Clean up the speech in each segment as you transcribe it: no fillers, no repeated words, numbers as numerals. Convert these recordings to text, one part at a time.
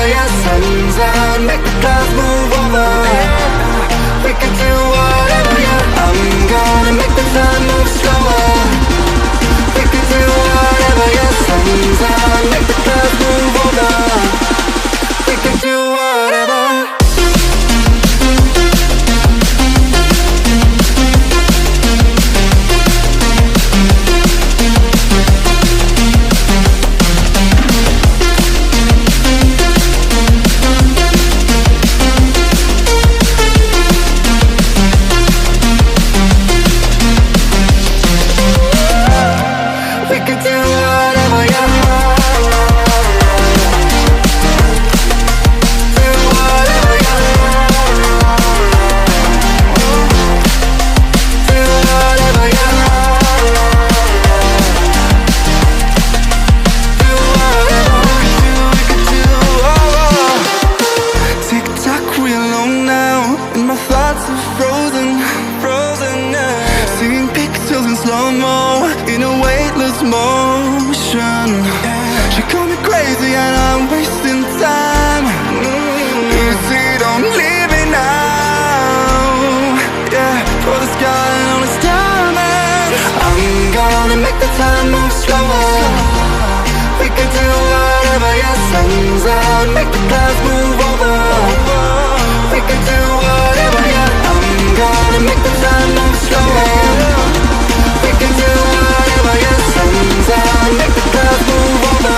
yeah, sun's out, make the clouds move over. We can do whatever, yeah. I'm gonna make the time move slower. We can do whatever, yeah. Sun's out, make the clouds move over. We can do whatever. In a weightless motion, she called me crazy and I'm wasting time. Easy, don't leave me now. Yeah, for the sky and all its diamonds. I'm gonna make the time move slower. We can do whatever, yeah. Sun's out, make the clouds move over. We can do whatever, yeah. I'm gonna make the time move slower. We can do whatever, yeah. Sun's out, make the clouds move over.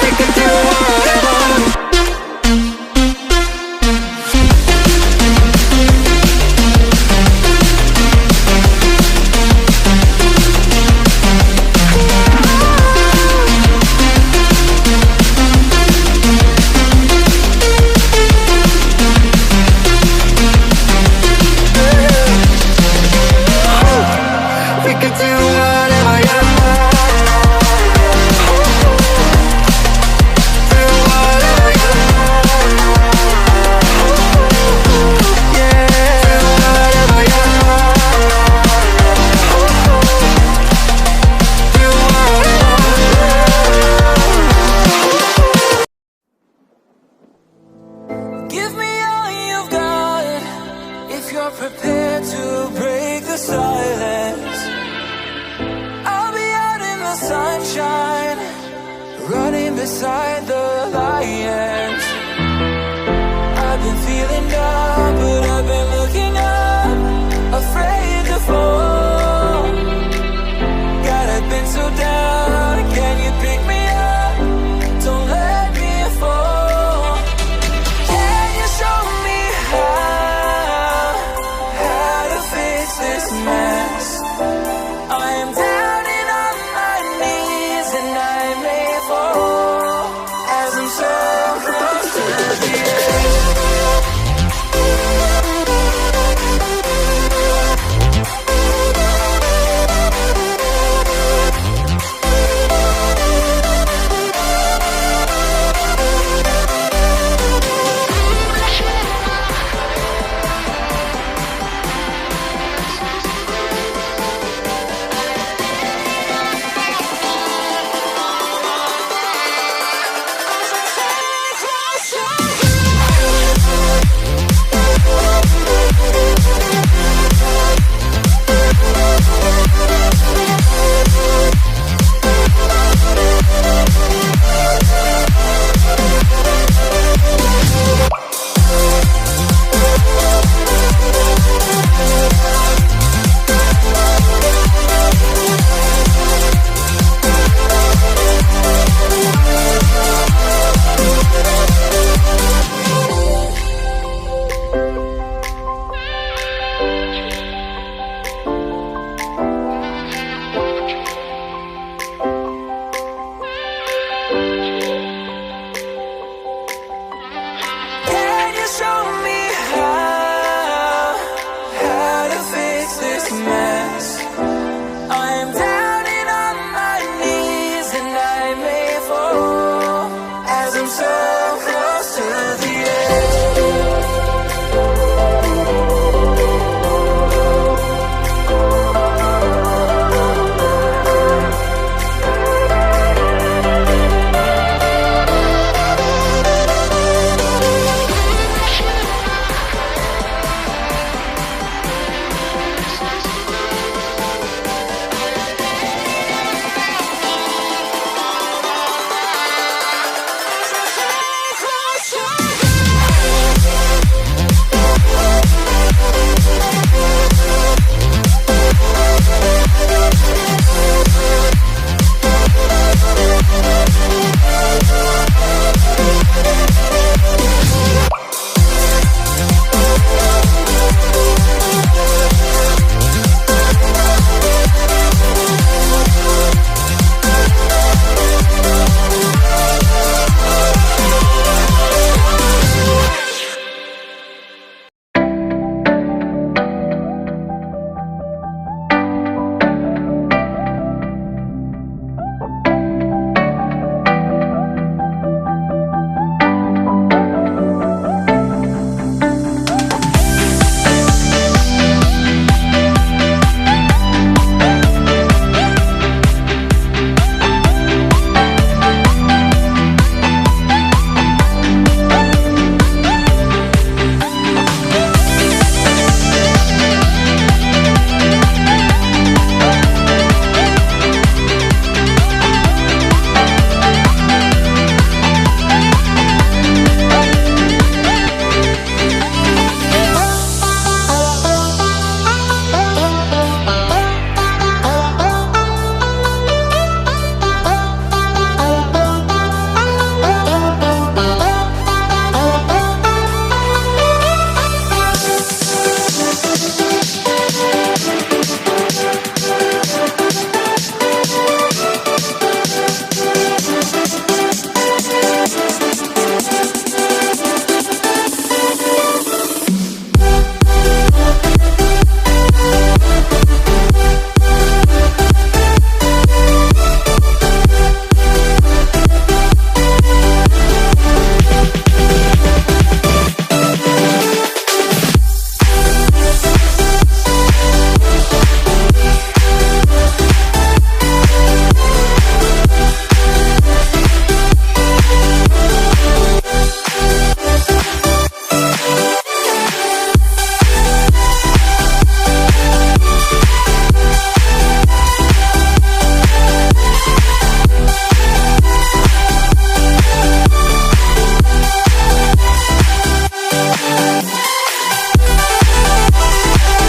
We can do whatever. Prepared to break the silence. I'll be out in the sunshine, running beside the lion.